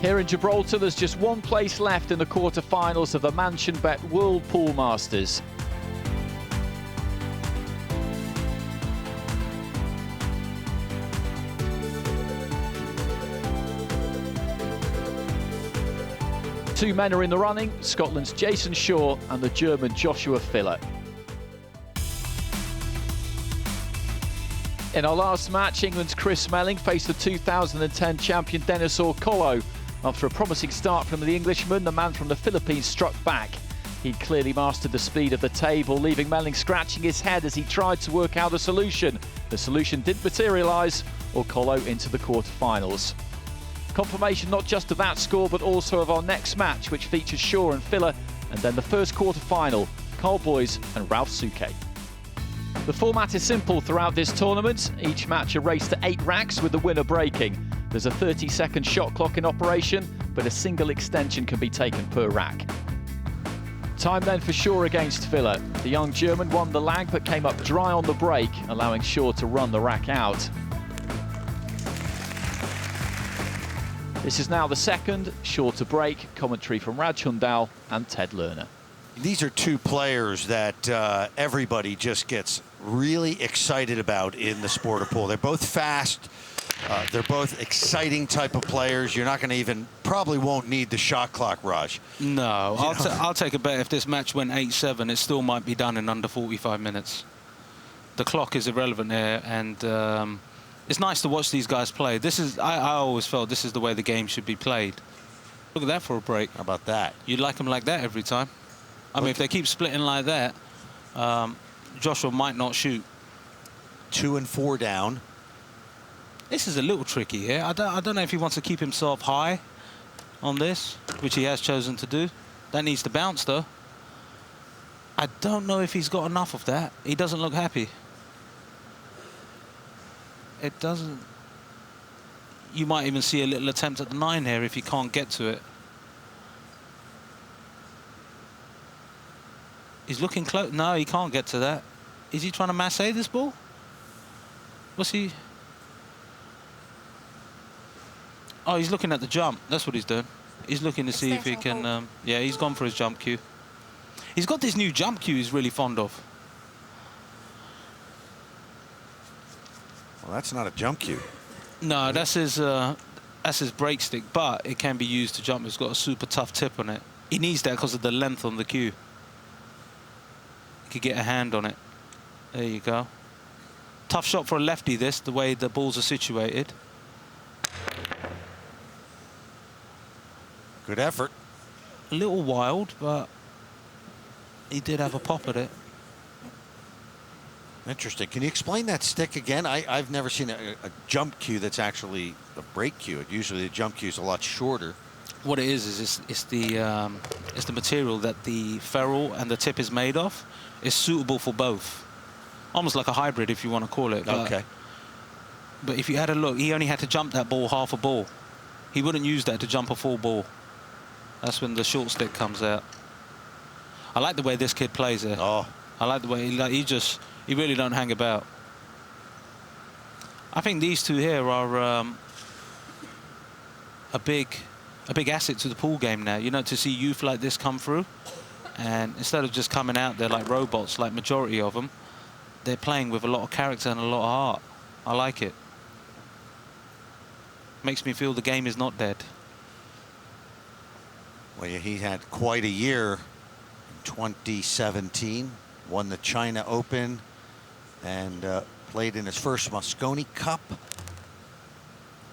Here in Gibraltar, there's just one place left in the quarter-finals of the MansionBet World Pool Masters. Two men are in the running, Scotland's Jayson and the German Joshua Filler. In our last match, England's Chris Smelling faced the 2010 champion Denis Orcollo. After a promising start from the Englishman, the man from the Philippines struck back. He clearly mastered the speed of the table, leaving Melling scratching his head as he tried to work out a solution. The solution didn't materialise, Orcollo into the quarter-finals. Confirmation not just of that score, but also of our next match, which features Shaw and Filler, and then the first quarter-final, Carl Boys and Ralph Souquet. The format is simple throughout this tournament. Each match a race to 8 racks with the winner breaking. There's a 30-second shot clock in operation, but a single extension can be taken per rack. Time then for Shaw against Filler. The young German won the lag but came up dry on the break, allowing Shaw to run the rack out. This is now the second, Shaw to break. Commentary from Raj Hundal and Ted Lerner. These are two players that everybody just gets really excited about in the sport of pool. They're both fast. They're both exciting type of players. You're not going to even, probably won't need the shot clock, Raj. No, I'll take a bet if this match went 8-7, it still might be done in under 45 minutes. The clock is irrelevant here, and it's nice to watch these guys play. This is, I always felt this is the way the game should be played. Look at that for a break. How about that? You'd like them like that every time. I mean, if they keep splitting like that, Joshua might not shoot. 2 and 4 down. This is a little tricky here. I don't know if he wants to keep himself high on this, which he has chosen to do. That needs to bounce, though. I don't know if he's got enough of that. He doesn't look happy. It doesn't. You might even see a little attempt at the 9 here if he can't get to it. He's looking close. No, he can't get to that. Is he trying to masse this ball? What's he? Oh, he's looking at the jump. That's what he's doing. He's looking to see if he can... yeah, he's gone for his jump cue. He's got this new jump cue he's really fond of. Well, that's not a jump cue. No, that's his break stick, but it can be used to jump. It's got a super tough tip on it. He needs that because of the length on the cue. He could get a hand on it. There you go. Tough shot for a lefty, this, the way the balls are situated. Good effort. A little wild, but he did have a pop at it. Interesting. Can you explain that stick again? I've never seen a jump cue that's actually a break cue. Usually the jump cue is a lot shorter. What it is it's the material that the ferrule and the tip is made of. It's suitable for both. Almost like a hybrid, if you want to call it. Okay. But if you had a look, he only had to jump that ball half a ball. He wouldn't use that to jump a full ball. That's when the short stick comes out. I like the way this kid plays it. Oh. I like the way he really don't hang about. I think these two here are a big asset to the pool game now. You know, to see youth like this come through, and instead of just coming out there like robots, like majority of them, they're playing with a lot of character and a lot of heart. I like it. Makes me feel the game is not dead. Well, yeah, he had quite a year in 2017. Won the China Open and played in his first Mosconi Cup.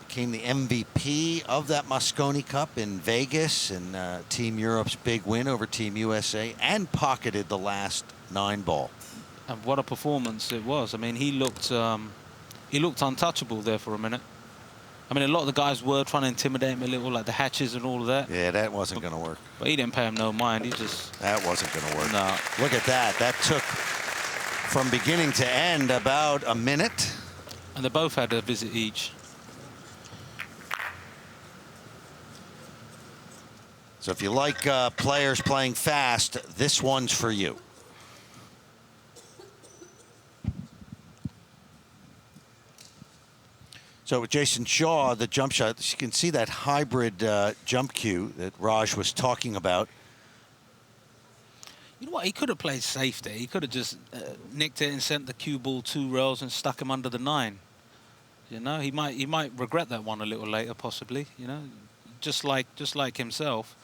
Became the MVP of that Mosconi Cup in Vegas, and Team Europe's big win over Team USA, and pocketed the last 9-ball. And what a performance it was. I mean, he looked untouchable there for a minute. I mean, a lot of the guys were trying to intimidate him a little, like the hatches and all of that. Yeah, that wasn't going to work. But he didn't pay him no mind. He just... That wasn't going to work. No. Look at that. That took, from beginning to end, about a minute. And they both had a visit each. So if you like players playing fast, this one's for you. So with Jayson Shaw, the jump shot, you can see that hybrid jump cue that Raj was talking about. You know what? He could have played safe there. He could have just nicked it and sent the cue ball 2 rails and stuck him under the 9. You know, he might regret that one a little later, possibly. You know, just like himself,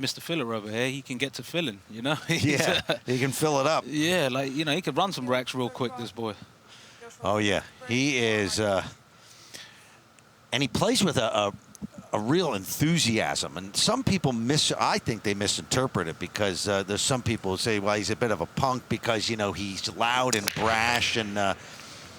Mr. Filler over here, he can get to filling. You know, Yeah, he can fill it up. Yeah, like, you know, he could run some racks real quick. This boy. Oh yeah, he is, and he plays with a real enthusiasm. And some people I think they misinterpret it, because there's some people who say, well, he's a bit of a punk because, you know, he's loud and brash and.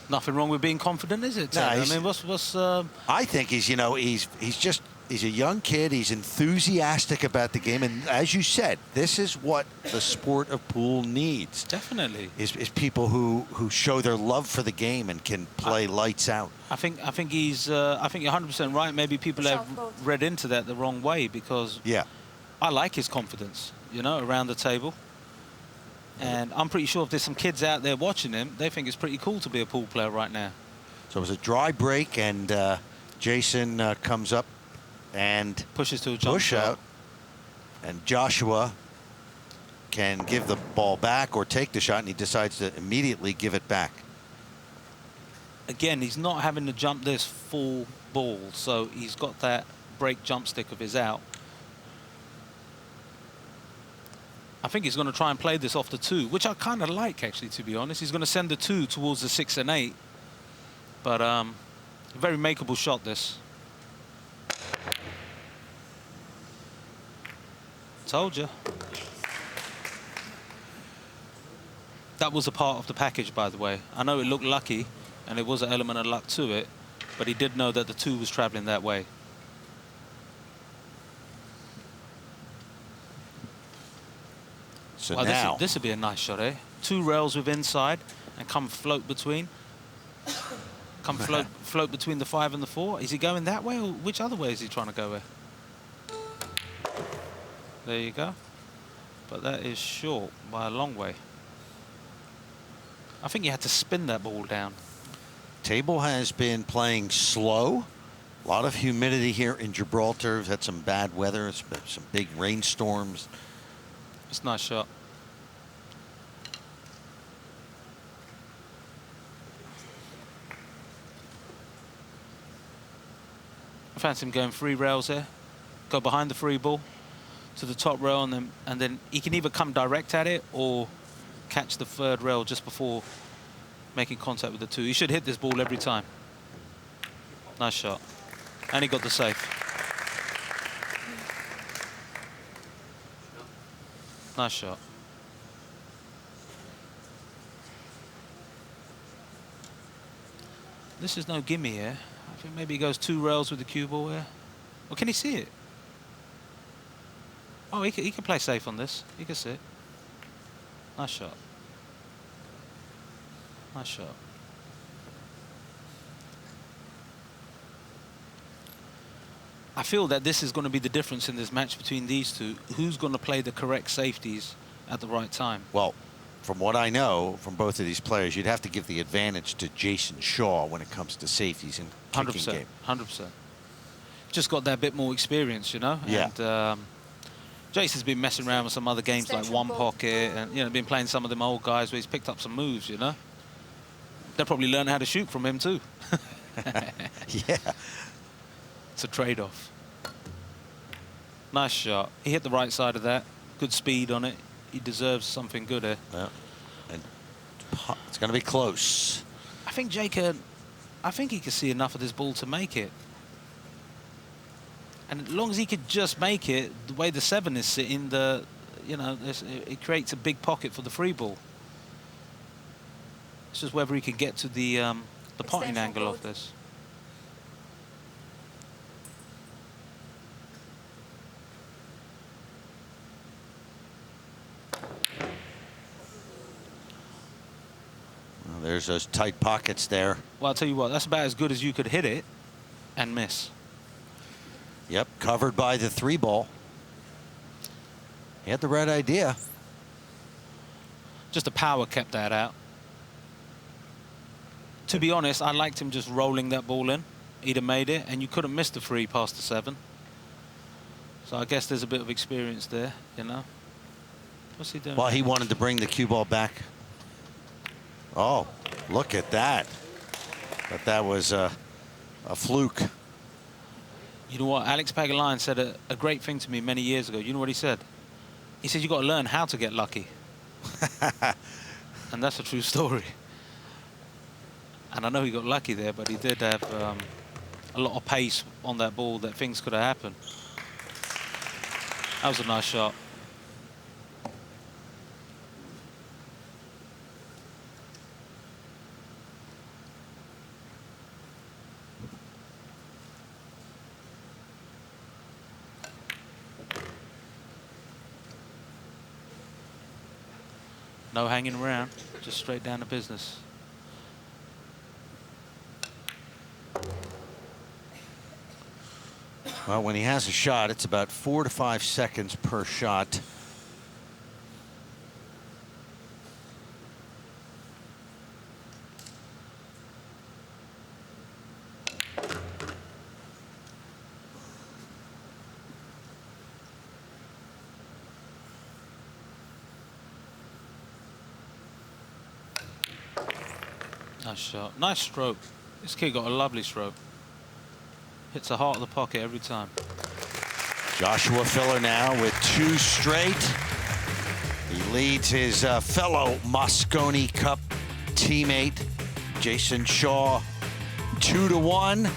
Nothing wrong with being confident, is it? No, I mean, what's? I think he's a young kid. He's enthusiastic about the game, and as you said, this is what the sport of pool needs. Definitely. Is people who show their love for the game and can play lights out. I think he's. I think you're 100% right. Maybe people have read into that the wrong way, because Yeah. I like his confidence. You know, around the table. And I'm pretty sure if there's some kids out there watching him, they think it's pretty cool to be a pool player right now. So it was a dry break, and Jayson comes up and Pushes to a jump push shot. out, and Joshua can give the ball back or take the shot, and he decides to immediately give it back. Again, he's not having to jump this full ball, so he's got that break jump stick of his out. I think he's going to try and play this off the 2, which I kind of like, actually, to be honest. He's going to send the 2 towards the 6 and 8. But a very makeable shot, this. Told you. That was a part of the package, by the way. I know it looked lucky, and it was an element of luck to it, but he did know that the 2 was traveling that way. So Well, now this would be a nice shot, eh? 2 rails with inside and come float between. Come float between the 5 and the 4. Is he going that way, or which other way is he trying to go with? There you go. But that is short by a long way. I think you had to spin that ball down. table has been playing slow. A lot of humidity here in Gibraltar. We've had some bad weather, some big rainstorms. It's a nice shot. I fancy him going 3 rails there. Go behind the free ball to the top rail, and then he can either come direct at it or catch the 3rd rail just before making contact with the 2. He should hit this ball every time. Nice shot. And he got the save. Nice shot. This is no gimme here. I think maybe he goes 2 rails with the cue ball here. Or can he see it? Oh, he can play safe on this. He can see it. Nice shot. Nice shot. I feel that this is going to be the difference in this match between these two. Who's going to play the correct safeties at the right time? Well, from what I know from both of these players, you'd have to give the advantage to Jayson Shaw when it comes to safeties and kicking 100%. game. 100%. Just got that bit more experience, you know? Yeah. And Jayson's been messing around with some other games like One Pocket, and, you know, been playing some of them old guys where he's picked up some moves, you know? They'll probably learn how to shoot from him too. Yeah. It's a trade-off. Nice shot. He hit the right side of that. Good speed on it. He deserves something good here. Yeah. And it's going to be close. I think Jake, I think he could see enough of this ball to make it. And as long as he could just make it, the way the 7 is sitting, you know, it creates a big pocket for the free ball. It's just whether he can get to the potting angle of this. Well, there's those tight pockets there. Well, I'll tell you what, that's about as good as you could hit it and miss. Yep, covered by the 3 ball. He had the right idea. Just the power kept that out. To be honest, I liked him just rolling that ball in. he'd have made it, and you couldn't miss the 3 past the 7. So I guess there's a bit of experience there, you know. What's he doing? Well, he wanted to bring the cue ball back. Oh, look at that. But that was a fluke. You know what? Alex Pagulayan said a great thing to me many years ago. You know what he said? He said, you got to learn how to get lucky. And that's a true story. And I know he got lucky there, but he did have a lot of pace on that ball that things could have happened. That was a nice shot. No hanging around, just straight down to business. Well, when he has a shot, it's about 4 to 5 seconds per shot. Nice shot. Nice stroke. This kid got a lovely stroke. Hits the heart of the pocket every time. Joshua Filler now with 2 straight. He leads his fellow Mosconi Cup teammate, Jayson Shaw, 2-1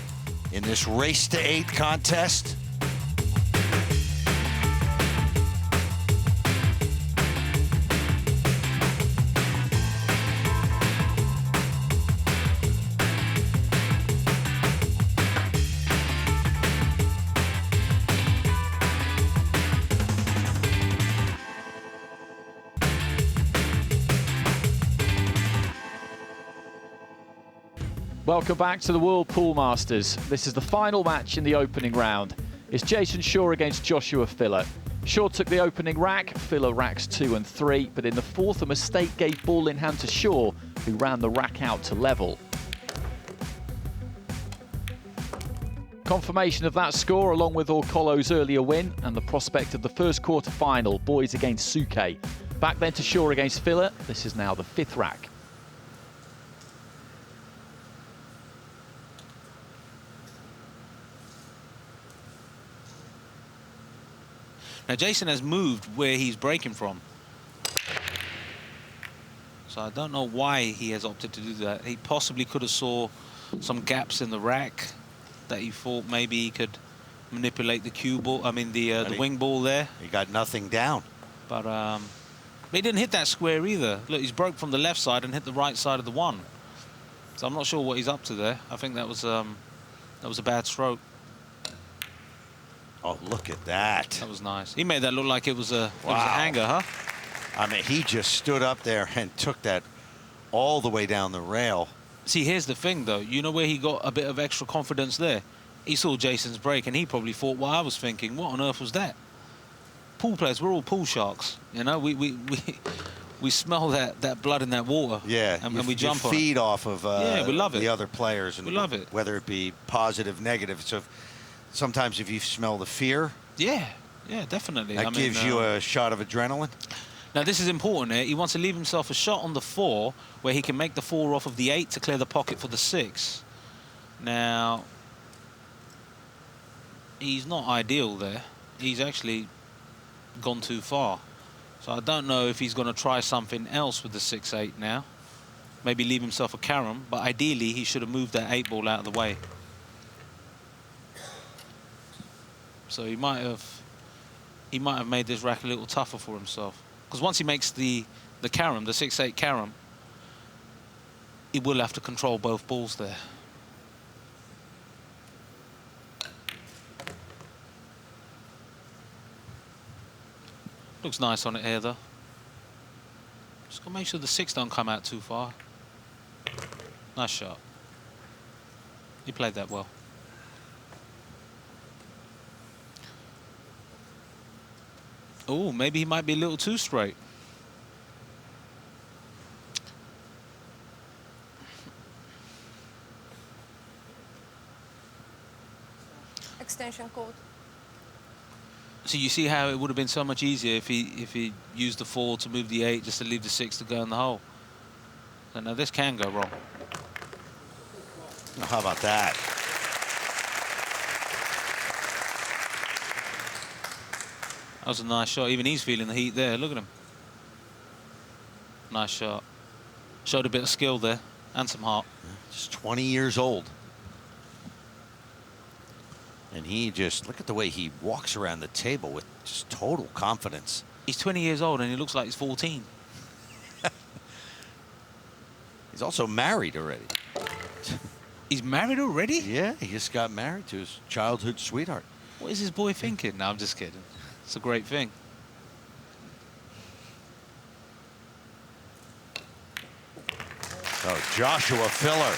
in this race to 8 contest. Welcome back to the World Pool Masters. This is the final match in the opening round. It's Jayson Shaw against Joshua Filler. Shaw took the opening rack, Filler racks 2 and 3, but in the 4th a mistake gave ball in hand to Shaw, who ran the rack out to level. Confirmation of that score along with Orcolo's earlier win and the prospect of the first quarter final, boys against Suke. Back then to Shaw against Filler. This is now the 5th rack. Now Jayson has moved where he's breaking from. So I don't know why he has opted to do that. He possibly could have saw some gaps in the rack that he thought maybe he could manipulate the cue ball, the wing ball there. He got nothing down. But he didn't hit that square either. Look, he's broke from the left side and hit the right side of the 1. So I'm not sure what he's up to there. I think that was a bad stroke. Oh, look at that. That was nice. He made that look like it was a hanger, huh? I mean, he just stood up there and took that all the way down the rail. See, here's the thing, though. You know where he got a bit of extra confidence there? He saw Jayson's break, and he probably thought what I was thinking. What on earth was that? Pool players, we're all pool sharks. You know, we smell that blood in that water. Yeah, and we jump on it. Feed off of we love it. the other players. And we love it. Whether it be positive, negative. So sometimes if you smell the fear, yeah, definitely. That gives you a shot of adrenaline. Now this is important here. He wants to leave himself a shot on the 4 where he can make the 4 off of the 8 to clear the pocket for the 6. Now he's not ideal there. He's actually gone too far. So I don't know if he's going to try something else with the 6-8 now. Maybe leave himself a carom, but ideally he should have moved that 8 ball out of the way. So he might have made this rack a little tougher for himself. Because once he makes the carom, the 6-8 carom, he will have to control both balls there. Looks nice on it here, though. Just gotta make sure the 6 don't come out too far. Nice shot. He played that well. Oh, maybe he might be a little too straight. Extension code. So you see how it would have been so much easier if he used the 4 to move the 8, just to leave the 6 to go in the hole. So now this can go wrong. How about that? That was a nice shot. Even he's feeling the heat there. Look at him. Nice shot. Showed a bit of skill there and some heart. Just 20 years old. And he just, look at the way he walks around the table with just total confidence. He's 20 years old and he looks like he's 14. He's also married already. He's married already? Yeah, he just got married to his childhood sweetheart. What is this boy thinking? No, I'm just kidding. It's a great thing. Oh, Joshua Filler,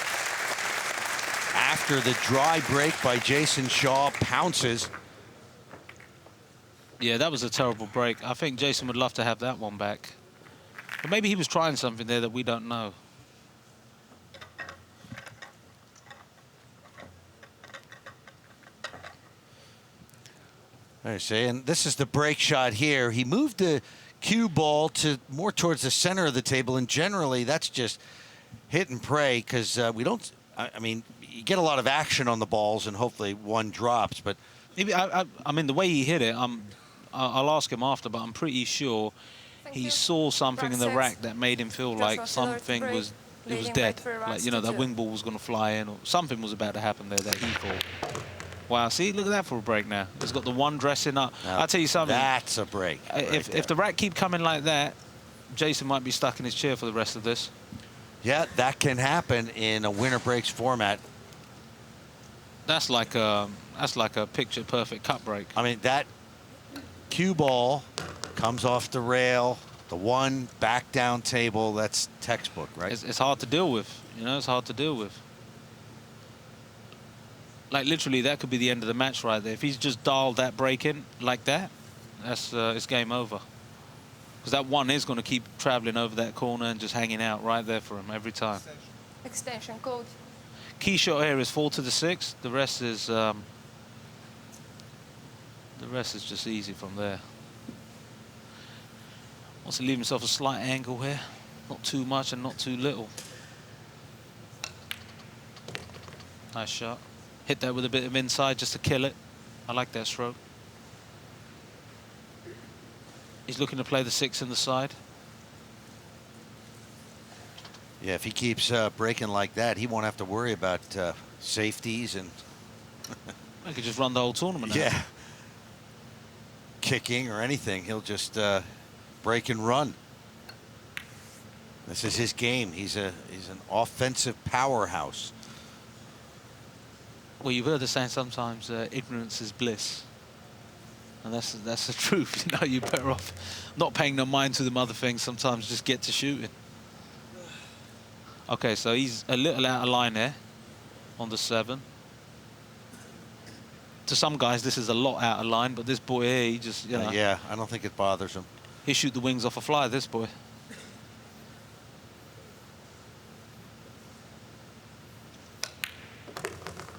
after the dry break by Jayson Shaw, pounces. Yeah, that was a terrible break. I think Jayson would love to have that one back. But maybe he was trying something there that we don't know. I see, and this is the break shot here. He moved the cue ball to more towards the center of the table, and generally that's just hit and pray, because we don't, I mean, you get a lot of action on the balls and hopefully one drops, but Maybe I mean, the way he hit it, I'll ask him after, but I'm pretty sure he saw something in the rack that made him feel like something was, it was dead. Like, you know, that wing ball was going to fly in, or something was about to happen there that he thought. Wow, see, look at that for a break now. He's got the one dressing up. now, I'll tell you something. that's a break. If the rack keep coming like that, Jayson might be stuck in his chair for the rest of this. Yeah, that can happen in a winner breaks format. That's like a picture perfect cut break. I mean, that cue ball comes off the rail, the one back down table, that's textbook, right? It's hard to deal with. You know, it's hard to deal with. Like, literally, that could be the end of the match right there. If he's just dialed that break in like that, that's it's game over. Because that one is going to keep traveling over that corner and just hanging out right there for him every time. Extension code. Key shot here is 4 to the 6. The rest is just easy from there. Wants to leave himself a slight angle here. Not too much and not too little. Nice shot. Hit that with a bit of inside just to kill it. I like that stroke. He's looking to play the 6 in the side. Yeah, if he keeps breaking like that, he won't have to worry about safeties and I could just run the whole tournament now. yeah, kicking or anything. He'll just break and run. This is his game. He's an offensive powerhouse. Well, you've heard the saying sometimes, ignorance is bliss. And that's the truth. You know, you're better off not paying no mind to them other things. Sometimes just get to shooting. Okay, so he's a little out of line there on the 7. To some guys, this is a lot out of line, but this boy here, he just, you know. Yeah, I don't think it bothers him. He shoot the wings off a fly, this boy.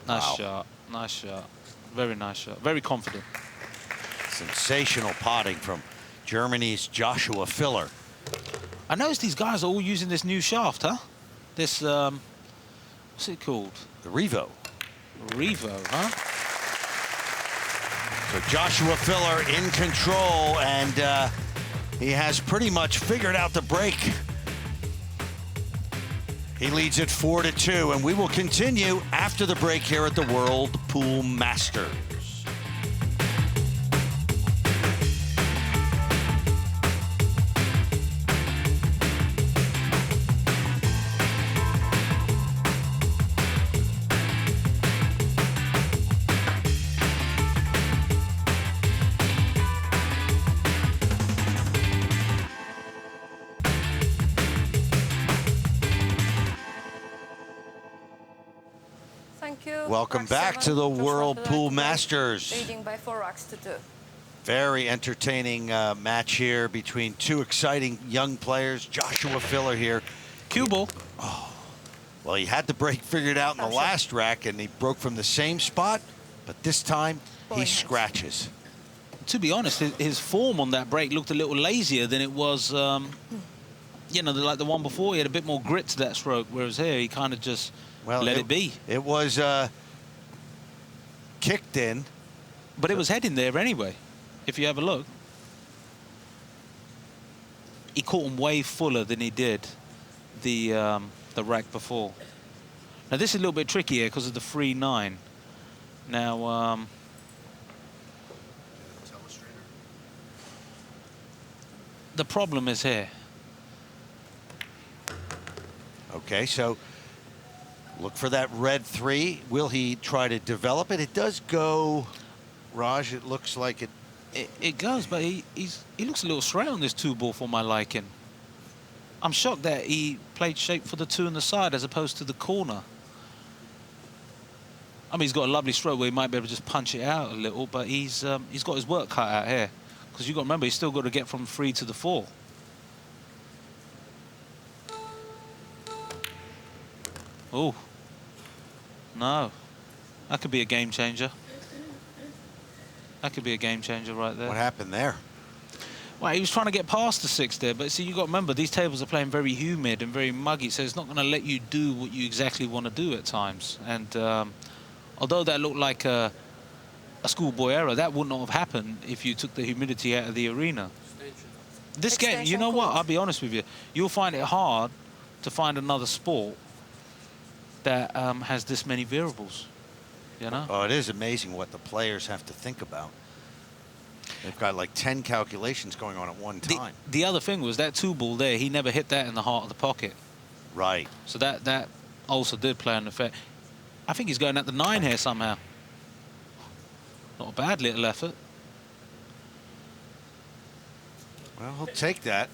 Nice Wow. shot. Nice shot. Very nice shot. Very confident. Sensational potting from Germany's Joshua Filler. I noticed these guys are all using this new shaft, huh? This, what's it called? The Revo. Revo, huh? So Joshua Filler in control, and he has pretty much figured out the break. He leads it 4-2, and we will continue after the break here at the World Pool Masters. Thank you. Welcome Rack back 7, to the Joshua World Filler Pool today, Masters. Leading by 4 racks to 2. Very entertaining match here between two exciting young players. Joshua Filler here. Cue ball. Well, he had the break figured out in the Oh, shit. last rack, and he broke from the same spot. But this time, he Point. scratches. To be honest, his form on that break looked a little lazier than it was, you know, like the one before. He had a bit more grit to that stroke, whereas here he kind of just let it be. It was kicked in. But it was heading there anyway, if you have a look. He caught him way fuller than he did the rack before. Now, this is a little bit tricky here because of the 3-9. Now, the problem is here. Okay, so look for that red 3. Will he try to develop it? It does go, Raj, it looks like it. It goes, but he looks a little straight on this 2-ball for my liking. I'm shocked that he played shape for the 2 on the side as opposed to the corner. I mean, he's got a lovely stroke where he might be able to just punch it out a little, but he's got his work cut out here. Because you've got to remember, he's still got to get from 3 to the 4. Oh. No. That could be a game changer. That could be a game changer right there. What happened there? Well, he was trying to get past the 6 there, but see, you've got to remember, these tables are playing very humid and very muggy, so it's not going to let you do what you exactly want to do at times. And although that looked like a schoolboy error, that would not have happened if you took the humidity out of the arena. This game, you know what, I'll be honest with you, you'll find it hard to find another sport that has this many variables, you know? Oh, it is amazing what the players have to think about. They've got like 10 calculations going on at one time. The other thing was that 2-ball there, he never hit that in the heart of the pocket. Right. So that also did play an effect. I think he's going at the 9 here somehow. Not a bad little effort. Well, he'll take that.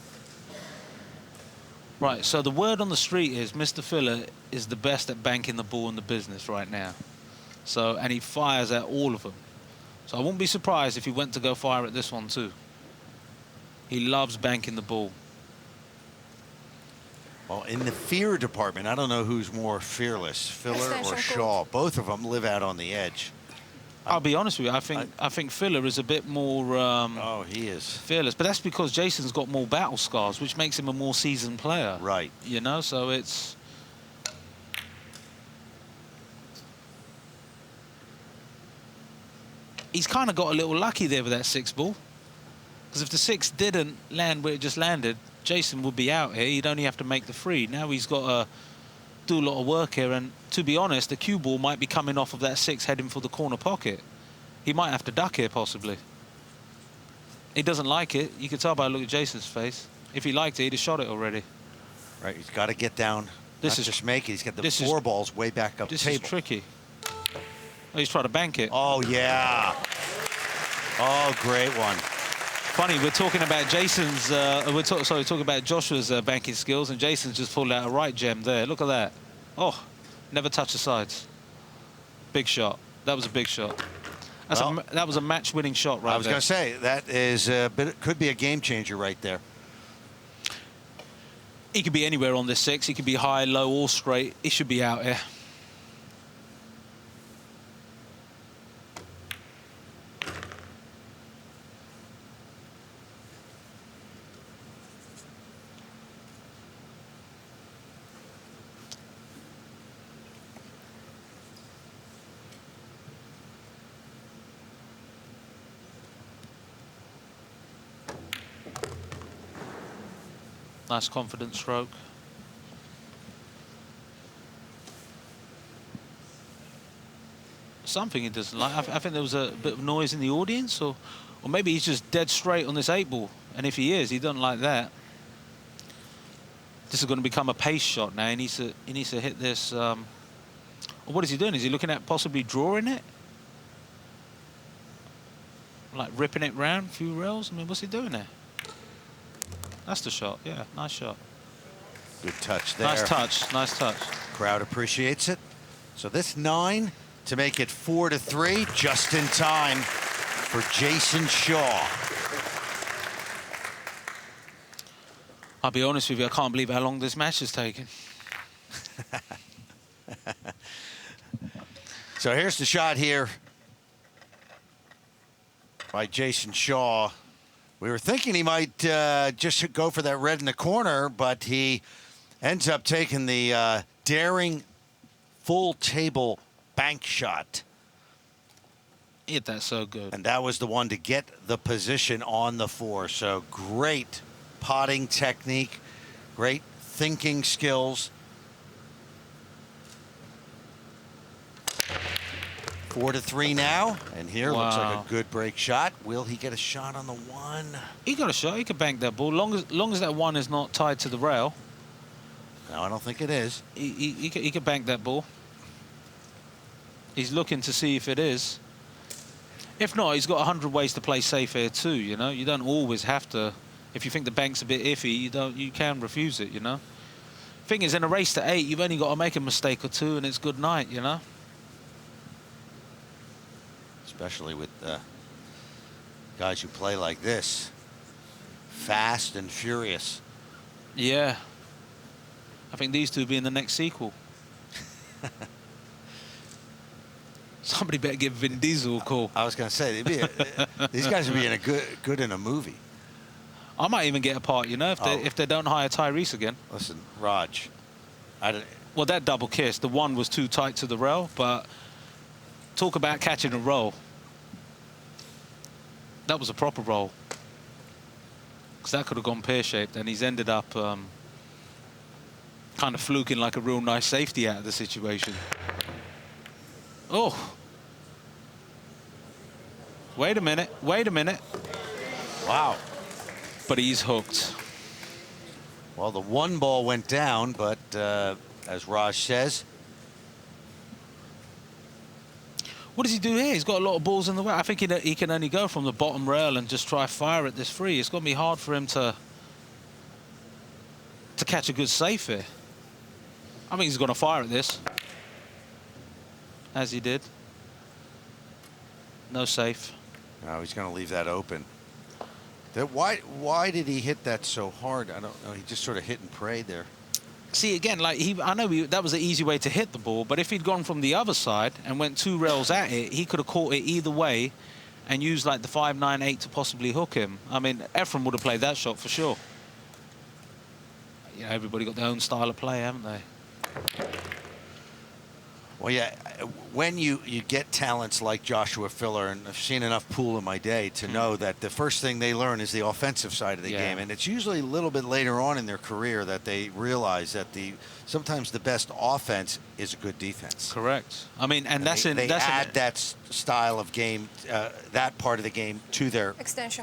Right, so the word on the street is Mr. Filler is the best at banking the ball in the business right now. So, and he fires at all of them. So I wouldn't be surprised if he went to go fire at this one too. He loves banking the ball. Well, in the fear department, I don't know who's more fearless, Filler or Shaw. Both of them live out on the edge. I'll be honest with you. I think Filler is a bit more. Oh, he is fearless, but that's because Jayson's got more battle scars, which makes him a more seasoned player. Right. You know, so it's. He's kind of got a little lucky there with that 6-ball, because if the 6 didn't land where it just landed, Jayson would be out here. He'd only have to make the 3. Now he's got to do a lot of work here, and to be honest, the cue ball might be coming off of that 6 heading for the corner pocket. He might have to duck here possibly. He doesn't like it. You can tell by a look at Jayson's face. If he liked it, he'd have shot it already. right. He's got to get down. This not is just make it. He's got the 4 balls way back up the table. This is tricky. Oh, he's trying to bank it. Oh yeah. Oh, great one. Funny, we're talking about Jayson's. We're talking about Joshua's banking skills, and Jayson's just pulled out a right gem there. Look at that. Oh, never touched the sides. Big shot. That was a big shot. That was a match-winning shot right there. I was going to say that is could be a game changer right there. He could be anywhere on this 6. He could be high, low, or straight. He should be out here. Nice confident stroke. Something he doesn't like. I think there was a bit of noise in the audience, or maybe he's just dead straight on this 8-ball. And if he is, he doesn't like that. This is going to become a pace shot now. He needs to hit this. What is he doing? Is he looking at possibly drawing it? Like ripping it round a few rails? I mean, what's he doing there? That's the shot. Yeah, nice shot. Good touch there. Nice touch. Nice touch. Crowd appreciates it. So this 9 to make it 4-3, just in time for Jayson Shaw. I'll be honest with you, I can't believe how long this match has taken. So here's the shot here. by Jayson Shaw. We were thinking he might just go for that red in the corner, but he ends up taking the daring full table bank shot. Hit that so good. And that was the one to get the position on the 4. So great potting technique, great thinking skills. 4-3 now, and here looks like a good break shot. Will he get a shot on the 1? He got a shot. He could bank that ball. Long as that 1 is not tied to the rail. No, I don't think it is. He could bank that ball. He's looking to see if it is. If not, he's got 100 ways to play safe here too. You know, you don't always have to. If you think the bank's a bit iffy, you can refuse it. You know. Thing is, in a race to 8, you've only got to make a mistake or 2, and it's good night. You know. Especially with guys who play like this, fast and furious. Yeah. I think these two be in the next sequel. Somebody better give Vin Diesel a call. I was going to say, these guys would be in a good in a movie. I might even get a part, you know, if they don't hire Tyrese again. Listen, Raj, well, that double kiss, the 1 was too tight to the rail, but talk about catching a roll. That was a proper roll. Because that could have gone pear-shaped, and he's ended up kind of fluking like a real nice safety out of the situation. Oh. Wait a minute. Wait a minute. Wow. But he's hooked. Well, the 1 ball went down, but as Raj says. What does he do here? He's got a lot of balls in the way. I think he can only go from the bottom rail and just try fire at this free. It's going to be hard for him to catch a good safe here. I think he's going to fire at this. As he did. No safe. No, he's going to leave that open. Why did he hit that so hard? I don't know. He just sort of hit and prayed there. See, again, like I know that was an easy way to hit the ball, but if he'd gone from the other side and went 2 rails at it, he could have caught it either way and used like the 5-9-8 to possibly hook him. I mean, Ephraim would have played that shot for sure. You know, everybody got their own style of play, haven't they? Well, yeah, when you get talents like Joshua Filler, and I've seen enough pool in my day to know that the first thing they learn is the offensive side of the game, and it's usually a little bit later on in their career that they realize that sometimes the best offense is a good defense. Correct. I mean, and they add that style of game, that part of the game to their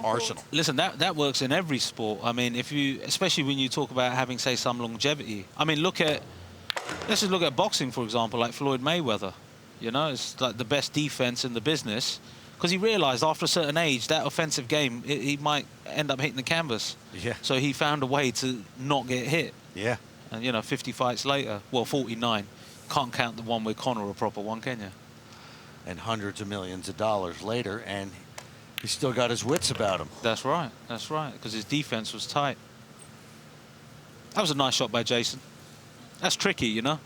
arsenal. Listen, that works in every sport. I mean, especially when you talk about having, say, some longevity. I mean, let's just look at boxing, for example, like Floyd Mayweather. You know, it's like the best defense in the business because he realized after a certain age that offensive game, he might end up hitting the canvas. Yeah. So he found a way to not get hit. Yeah. And, you know, 50 fights later, well, 49. Can't count the one with Conor, a proper one, can you? And hundreds of millions of dollars later, and he's still got his wits about him. That's right. That's right, because his defense was tight. That was a nice shot by Jayson. That's tricky, you know.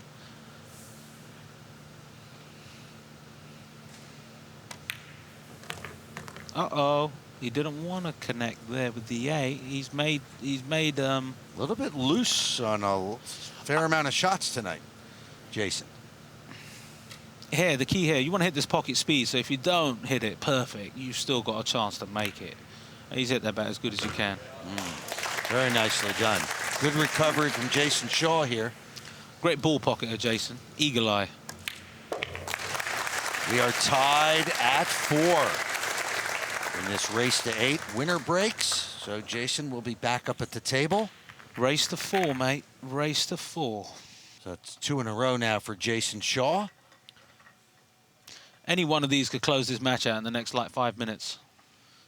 Uh-oh. He didn't want to connect there with the 8. He's made a little bit loose on a fair amount of shots tonight, Jayson. Here, the key here, you want to hit this pocket speed, so if you don't hit it perfect, you've still got a chance to make it. He's hit that about as good as you can. Very nicely done. Good recovery from Jayson Shaw here. Great ball pocketer, Jayson. Eagle eye. We are tied at 4 in this race to 8. Winner breaks, so Jayson will be back up at the table. Race to 4, mate. Race to 4. So it's 2 in a row now for Jayson Shaw. Any one of these could close this match out in the next, like, 5 minutes.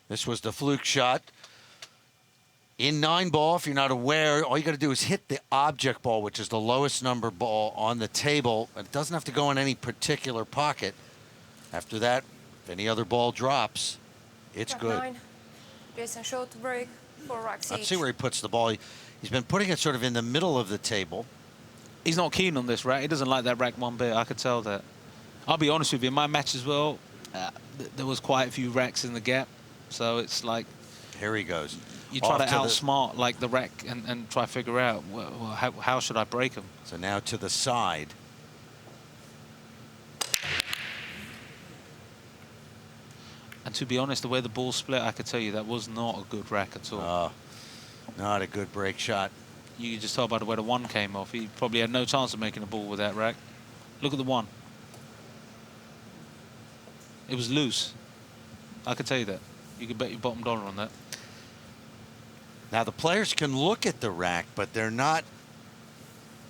This was the fluke shot. In 9 ball, if you're not aware, all you got to do is hit the object ball, which is the lowest number ball on the table. It doesn't have to go in any particular pocket. After that, if any other ball drops, it's Track good. 9. Jayson showed to break 4 racks Let's each. see where he puts the ball. He's been putting it sort of in the middle of the table. He's not keen on this rack. He doesn't like that rack one bit. I could tell that. I'll be honest with you. In my match as well, there was quite a few racks in the gap. So it's like Here he goes. you try Off to the- outsmart like the rack and try to figure out, well, how should I break him? So now to the side. And to be honest, the way the ball split, I could tell you that was not a good rack at all. Not a good break shot. You could just tell by the way the one came off. He probably had no chance of making a ball with that rack. Look at the one. It was loose. I could tell you that. You could bet your bottom dollar on that. Now the players can look at the rack, but they're not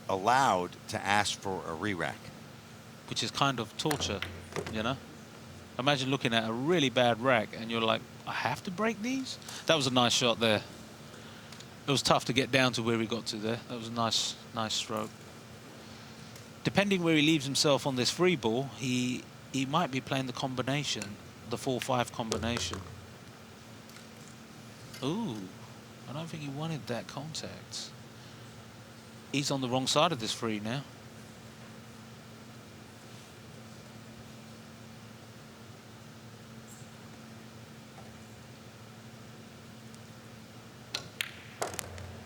allowed to ask for a re-rack. Which is kind of torture, you know? Imagine looking at a really bad rack and you're like, I have to break these? That was a nice shot there. It was tough to get down to where he got to there. That was a nice stroke. Depending where he leaves himself on this free ball, he might be playing the combination, the 4-5 combination. Ooh, I don't think he wanted that contact. He's on the wrong side of this free now.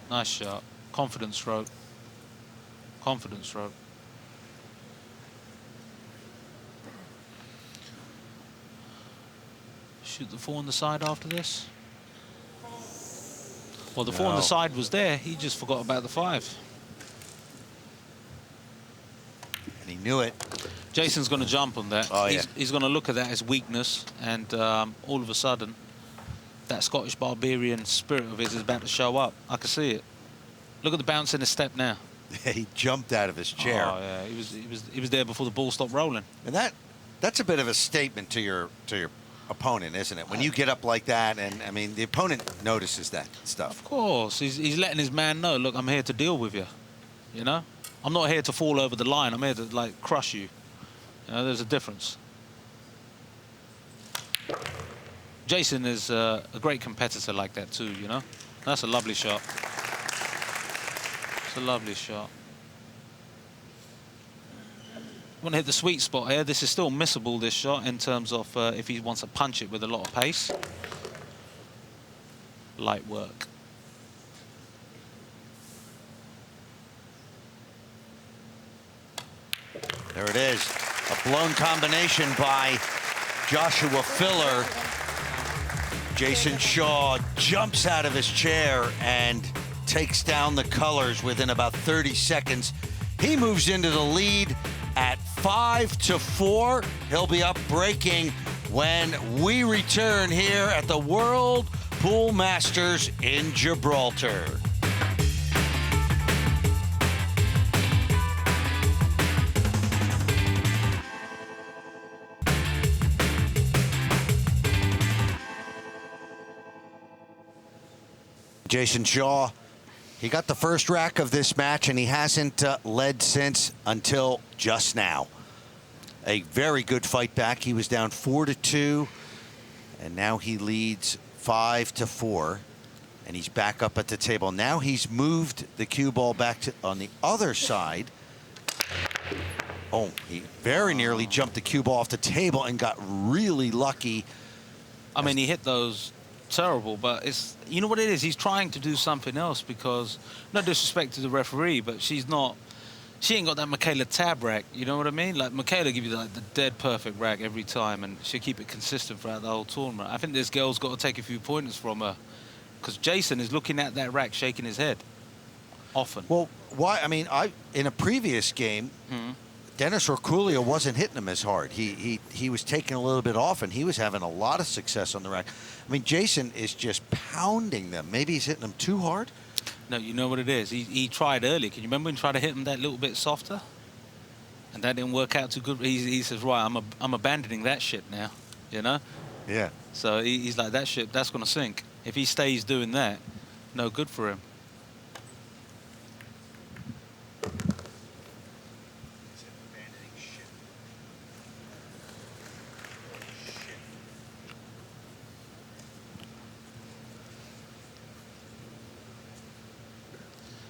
Nice shot. Confident stroke. Confident stroke. Shoot the 4 on the side after this. Well, the 4 on the side was there. He just forgot about the 5. And he knew it. Jayson's going to jump on that. Oh, yeah. He's going to look at that as weakness, and all of a sudden, that Scottish barbarian spirit of his is about to show up. I can see it. Look at the bounce in the step now. He jumped out of his chair. Oh yeah, he was there before the ball stopped rolling. And that's a bit of a statement to your opponent, isn't it? When you get up like that, and I mean the opponent notices that stuff. Of course, he's letting his man know. Look, I'm here to deal with you. You know, I'm not here to fall over the line. I'm here to like crush you. You know, there's a difference. Jayson is a great competitor like that too, you know? That's a lovely shot. It's a lovely shot. Want to hit the sweet spot here. This is still missable, this shot, in terms of if he wants to punch it with a lot of pace. Light work. There it is. A blown combination by Joshua Filler. Jason Shaw jumps out of his chair and takes down the colors within about 30 seconds. He moves into the lead at 5-4. He'll be up breaking when we return here at the World Pool Masters in Gibraltar. Jayson Shaw, he got the first rack of this match, and he hasn't led since until just now. A very good fight back. He was down 4-2, and now he leads 5-4, and he's back up at the table. Now he's moved the cue ball back to on the other side. Oh, he very nearly jumped the cue ball off the table and got really lucky. I mean, he hit those terrible, but it's, you know what it is, he's trying to do something else, because no disrespect to the referee, but she ain't got that Michaela tab rack, you know what I mean? Like Michaela give you like the dead perfect rack every time, and she'll keep it consistent throughout the whole tournament. I think this girl's got to take a few pointers from her, because Jayson is looking at that rack shaking his head often. Well, why? I mean, in a previous game, Dennis Orculio wasn't hitting him as hard. He was taking a little bit off, and he was having a lot of success on the rack. I mean, Jayson is just pounding them. Maybe he's hitting them too hard. No, you know what it is. He tried earlier. Can you remember when he tried to hit him that little bit softer? And that didn't work out too good. He says, right, I'm abandoning that shit now, you know? Yeah. So he's like, that shit, that's going to sink. If he stays doing that, no good for him.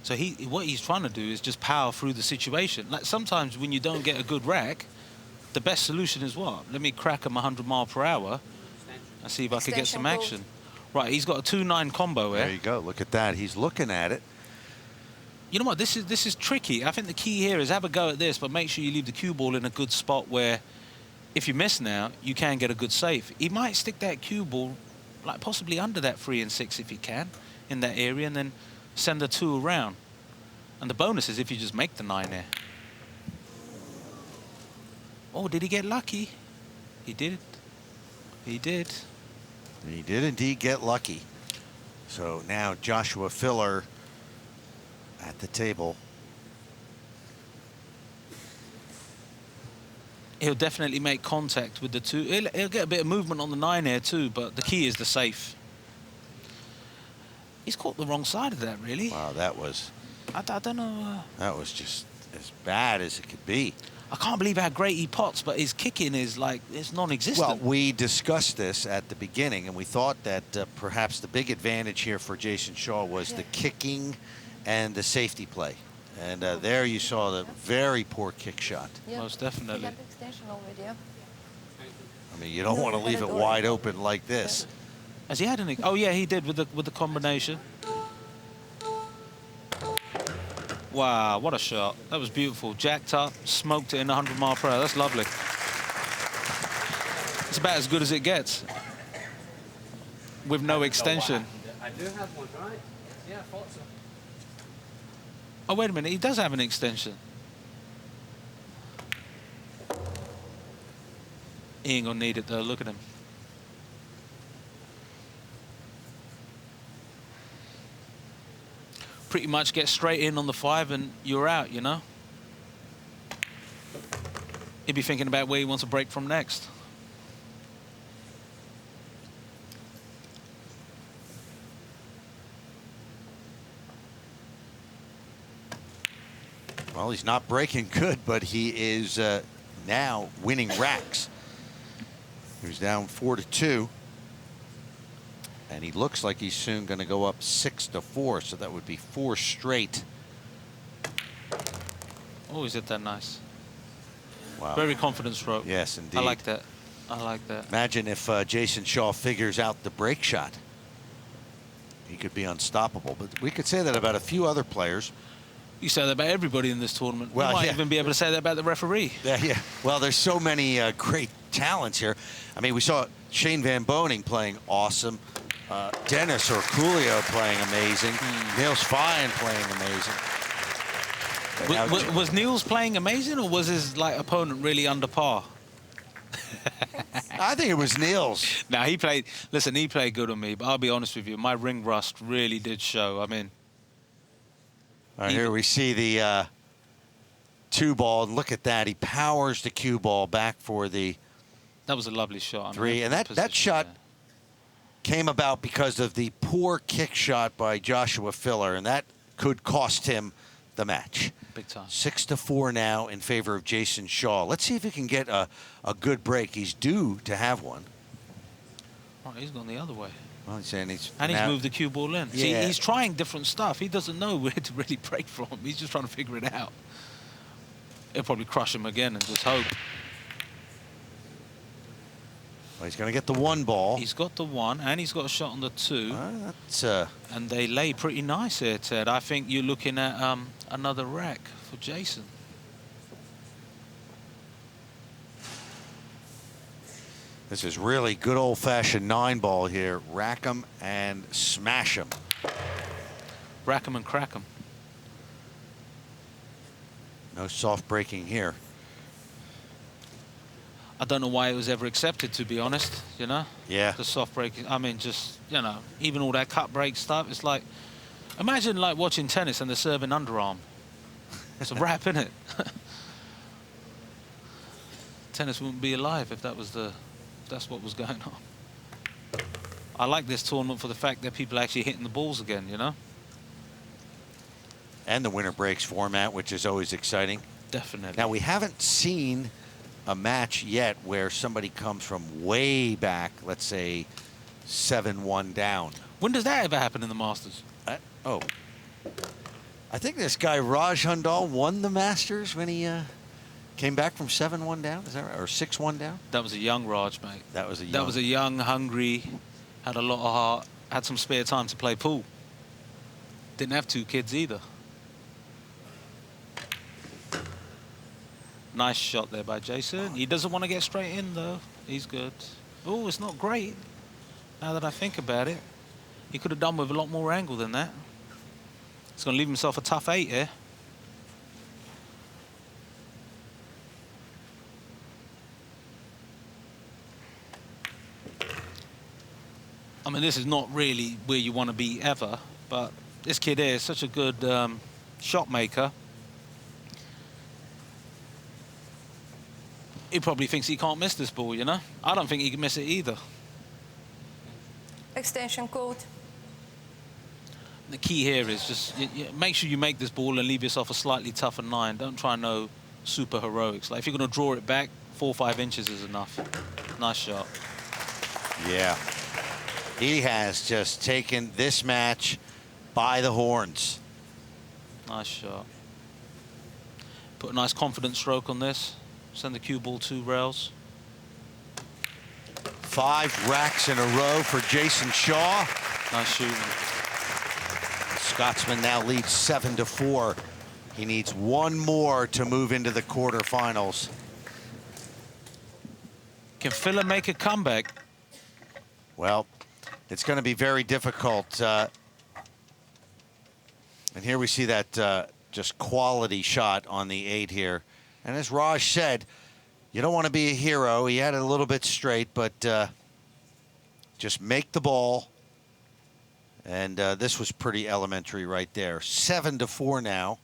So what he's trying to do is just power through the situation. Like sometimes when you don't get a good rack, the best solution is what? Let me crack him 100 miles per hour and see if I could get some Extension action. Right, he's got a 2-9 combo here. There you go. Look at that. He's looking at it. You know what? This is tricky. I think the key here is have a go at this, but make sure you leave the cue ball in a good spot where, if you miss now, you can get a good save. He might stick that cue ball, like possibly under that 3 and 6 if he can, in that area, and then send the 2 around. And the bonus is if you just make the 9 there. Oh, did he get lucky? He did. He did. He did indeed get lucky. So now Joshua Filler at the table. He'll definitely make contact with the 2. He'll get a bit of movement on the 9 here too, but the key is the safe. He's caught the wrong side of that, really. Wow, that was... I don't know. That was just as bad as it could be. I can't believe how great he pots, but his kicking is like, it's non-existent. Well, we discussed this at the beginning, and we thought that perhaps the big advantage here for Jayson Shaw was the kicking and the safety play. And there you saw the very poor kick shot. Yeah. Most definitely. He had the extension already, yeah. I mean, you don't want to leave it wide open like this. Has he had any? Oh yeah, he did with the combination. Wow, what a shot. That was beautiful. Jacked up, smoked it in 100 mile per hour. That's lovely. It's about as good as it gets. With no extension. I do have one, right? Yeah, I thought so. Oh, wait a minute. He does have an extension. He ain't gonna need it though. Look at him. Pretty much get straight in on the 5 and you're out, you know? He'd be thinking about where he wants to break from next. Well, he's not breaking good, but he is now winning racks. He was down 4-2. And he looks like he's soon going to go up 6-4, so that would be 4 straight. Oh, is it that nice? Wow. Very confident stroke. Yes, indeed. I like that. I like that. Imagine if Jayson Shaw figures out the break shot. He could be unstoppable. But we could say that about a few other players. You say that about everybody in this tournament. Well, you might yeah. even be able to say that about the referee. Yeah. Well, there's so many great talents here. I mean, we saw Shane Van Boning playing awesome. Dennis or Coolio playing amazing. Niels Fine playing amazing. Was Niels playing amazing, or was his opponent really under par? I think it was Niels. Now he played. Listen, he played good on me, but I'll be honest with you, my ring rust really did show. I mean, All right, here we see the 2-ball, and look at that. He powers the cue ball back for the that was a lovely shot. 3, and that shot came about because of the poor kick shot by Joshua Filler, and that could cost him the match. Big time. 6-4 now in favor of Jayson Shaw. Let's see if he can get a good break. He's due to have one. Oh, he's gone the other way. Well, he's saying he's moved the cue ball in. Yeah. See, he's trying different stuff. He doesn't know where to really break from. He's just trying to figure it out. He'll probably crush him again and just hope. Well, he's going to get the 1 ball. He's got the 1, and he's got a shot on the 2. That's And they lay pretty nice here, Ted. I think you're looking at another rack for Jayson. This is really good old-fashioned 9-ball here. Rack 'em and smash 'em. Rack 'em and crack 'em. No soft breaking here. I don't know why it was ever accepted, to be honest, you know? Yeah. The soft breaking. I mean, just, you know, even all that cut break stuff. It's like, imagine watching tennis and they're serving underarm. It's a wrap, isn't it? Tennis wouldn't be alive if that's what was going on. I like this tournament for the fact that people are actually hitting the balls again, you know? And the winner breaks format, which is always exciting. Definitely. Now, we haven't seen a match yet where somebody comes from way back, let's say 7-1 down. When does that ever happen in the Masters? I think this guy Raj Hundal won the Masters when he Came back from 7-1 down, is that right? Or 6-1 down? That was a young Raj, mate. That was a young. That was a young, hungry, had a lot of heart, had some spare time to play pool. Didn't have 2 kids either. Nice shot there by Jayson. He doesn't want to get straight in, though. He's good. Oh, it's not great, now that I think about it. He could have done with a lot more angle than that. He's going to leave himself a tough 8 here. I mean, this is not really where you want to be ever, but this kid here is such a good shot maker. He probably thinks he can't miss this ball, you know? I don't think he can miss it either. Extension code. The key here is just make sure you make this ball and leave yourself a slightly tougher 9. Don't try no super heroics. Like, if you're going to draw it back, 4 or 5 inches is enough. Nice shot. Yeah. He has just taken this match by the horns. Nice shot. Put a nice confident stroke on this. Send the cue ball 2 rails. 5 racks in a row for Jayson Shaw. Nice shooting. The Scotsman now leads 7-4. He needs 1 more to move into the quarterfinals. Can Filler make a comeback? Well, it's going to be very difficult. And here we see that just quality shot on the 8 here. And as Raj said, you don't want to be a hero. He had it a little bit straight, but just make the ball. And this was pretty elementary right there. 7-4 now.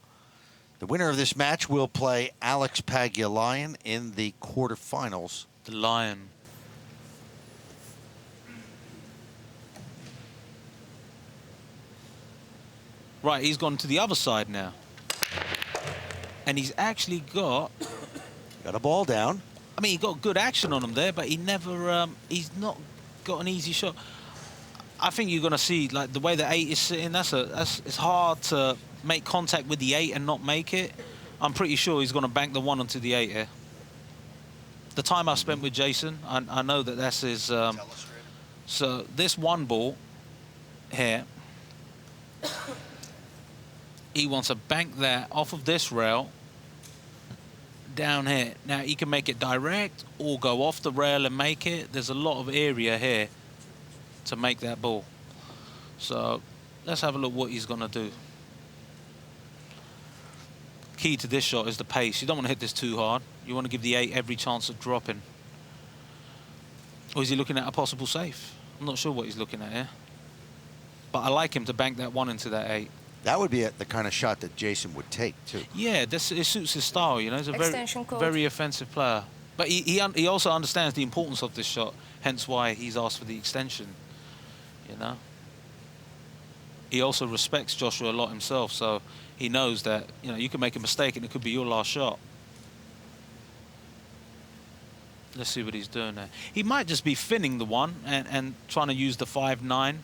The winner of this match will play Alex Pagulayan in the quarterfinals. The Lion. Right, he's gone to the other side now. And he's actually got a ball down. I mean, he got good action on him there, but he never, he's not got an easy shot. I think you're going to see, like, the way the 8 is sitting, it's hard to make contact with the 8 and not make it. I'm pretty sure he's going to bank the 1 onto the 8 here. The time I spent with Jayson, I know that that's his... so this 1 ball here, he wants to bank that off of this rail down here. Now, he can make it direct or go off the rail and make it. There's a lot of area here to make that ball. So let's have a look what he's going to do. Key to this shot is the pace. You don't want to hit this too hard. You want to give the 8 every chance of dropping. Or is he looking at a possible safe? I'm not sure what he's looking at here. But I like him to bank that 1 into that 8. That would be the kind of shot that Jayson would take, too. Yeah, it suits his style, you know. He's a very offensive player. But he also understands the importance of this shot, hence why he's asked for the extension, you know. He also respects Joshua a lot himself, so he knows that, you know, you can make a mistake and it could be your last shot. Let's see what he's doing there. He might just be finning the 1 and trying to use the 5-9.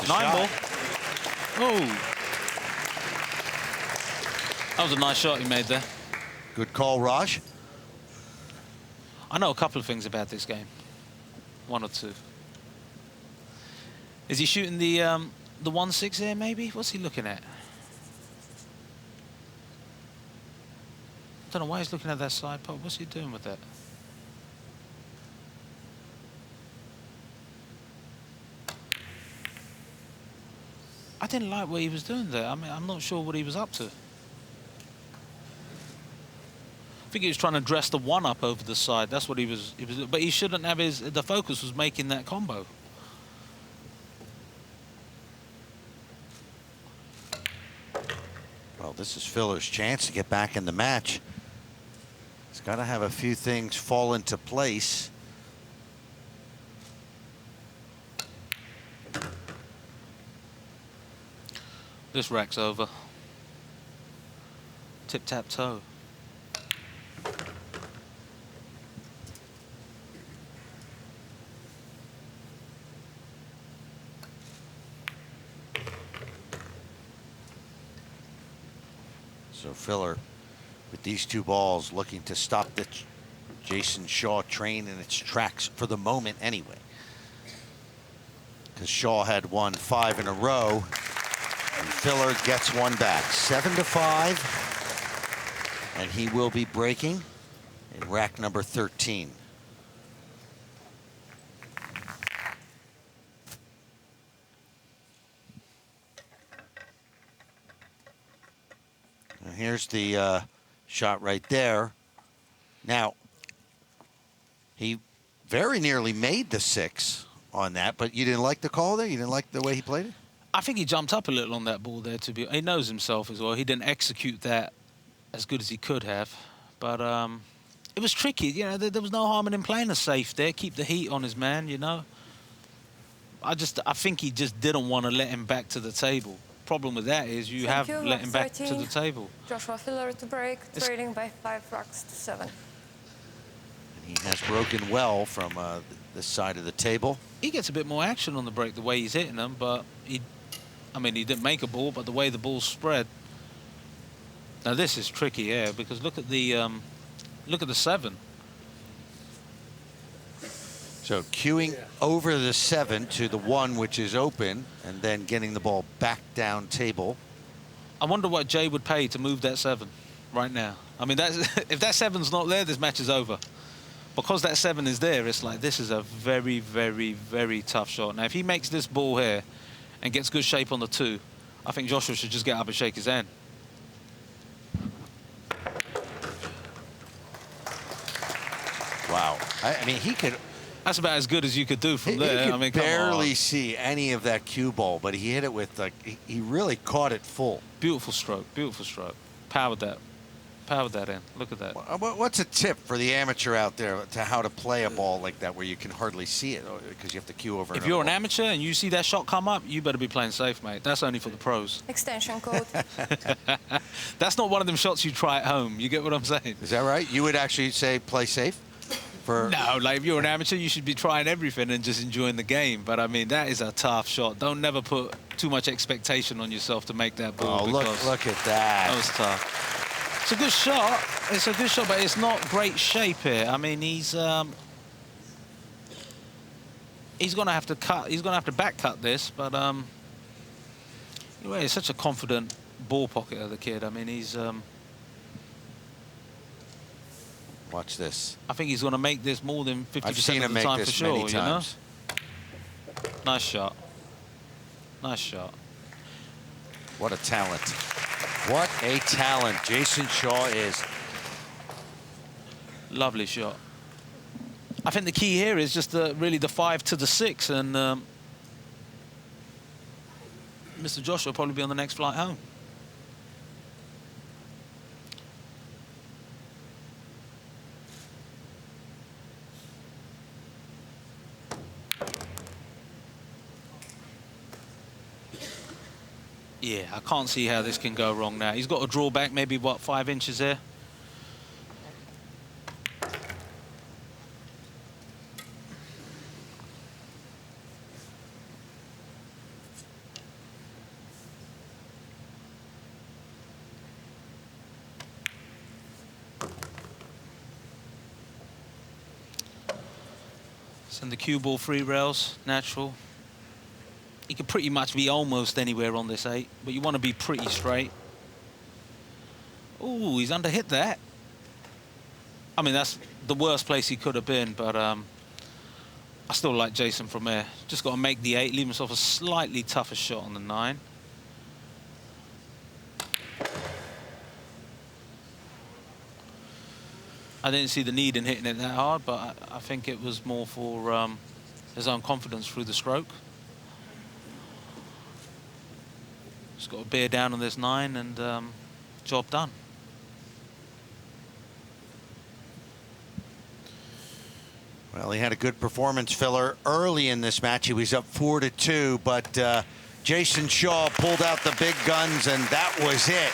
9 ball. Oh. That was a nice shot he made there. Good call, Raj. I know a couple of things about this game. 1 or 2. Is he shooting the 1-6 here, maybe? What's he looking at? Don't know why he's looking at that side pot. What's he doing with that? I didn't like what he was doing there. I mean, I'm not sure what he was up to. I think he was trying to dress the 1 up over the side. That's what he was. But he shouldn't have his. The focus was making that combo. Well, this is Filler's chance to get back in the match. He's got to have a few things fall into place. This rack's over. Tip-tap-toe. So Filler, with these two balls, looking to stop the Jayson Shaw train in its tracks for the moment anyway. Because Shaw had won 5 in a row, and Filler gets one back. 7-5, and he will be breaking in rack number 13. And here's the shot right there. Now, he very nearly made the 6 on that, but you didn't like the call there? You didn't like the way he played it? I think he jumped up a little on that ball there. He knows himself as well. He didn't execute that as good as he could have, but it was tricky. You know, there was no harm in him playing a safe there. Keep the heat on his man. You know, I think he just didn't want to let him back to the table. Problem with that is you have let him back to the table. Joshua Filler to break, trailing by 5 racks to 7. And he has broken well from this side of the table. He gets a bit more action on the break the way he's hitting them, but I mean, he didn't make a ball, but the way the ball's spread. Now this is tricky here because look at the 7. So cueing over the 7 to the 1, which is open, and then getting the ball back down table. I wonder what Jay would pay to move that 7 right now. I mean, if that 7's not there, this match is over. Because that 7 is there, it's like this is a very, very, very tough shot. Now, if he makes this ball here and gets good shape on the 2, I think Joshua should just get up and shake his hand. Wow. I mean, he could... That's about as good as you could do from there. He I mean, could come barely on. see any of that cue ball, but he hit it with, like, he really caught it full. Beautiful stroke, beautiful stroke. Powered that in. Look at that. What's a tip for the amateur out there to how to play a ball like that where you can hardly see it because you have to cue over? If you're an amateur and you see that shot come up, you better be playing safe, mate. That's only for the pros. Extension code. That's not one of them shots you try at home. You get what I'm saying? Is that right? You would actually say play safe? No, like if you're an amateur, you should be trying everything and just enjoying the game. But I mean, that is a tough shot. Don't never put too much expectation on yourself to make that ball. Oh, look at that. That was tough. It's a good shot. It's a good shot, but it's not great shape here. I mean, he's gonna have to cut. He's gonna have to back cut this. But anyway, he's such a confident ball pocket of the kid. I mean, he's. Watch this. I think he's going to make this more than 50% I've seen of him the make time this for sure. many times. You know? Nice shot. Nice shot. What a talent. What a talent Jayson Shaw is. Lovely shot. I think the key here is just really the 5 to the 6, and Mr. Joshua will probably be on the next flight home. Yeah, I can't see how this can go wrong now. He's got a draw back, maybe, what, 5 inches there? Send the cue ball free rails, natural. He could pretty much be almost anywhere on this 8, but you want to be pretty straight. Ooh, he's underhit that. I mean, that's the worst place he could have been, but I still like Jayson from there. Just got to make the 8, leave himself a slightly tougher shot on the 9. I didn't see the need in hitting it that hard, but I think it was more for his own confidence through the stroke. Just got to bear down on this 9 and job done. Well, he had a good performance, Filler. Early in this match, he was up 4-2, but Jayson Shaw pulled out the big guns, and that was it.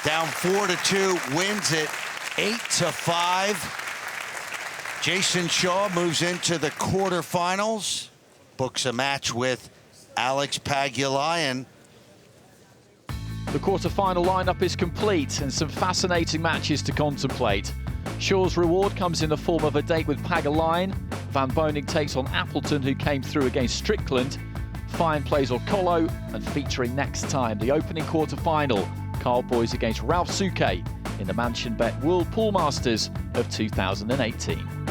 Down 4-2, wins it 8-5. Jayson Shaw moves into the quarterfinals, books a match with Alex Pagulayan. The quarter-final lineup is complete and some fascinating matches to contemplate. Shaw's reward comes in the form of a date with Pagaline. Van Boening takes on Appleton, who came through against Strickland. Fine plays Orcolo, and featuring next time the opening quarter-final, Carl Boys against Ralph Souquet in the Mansion Bet World Pool Masters of 2018.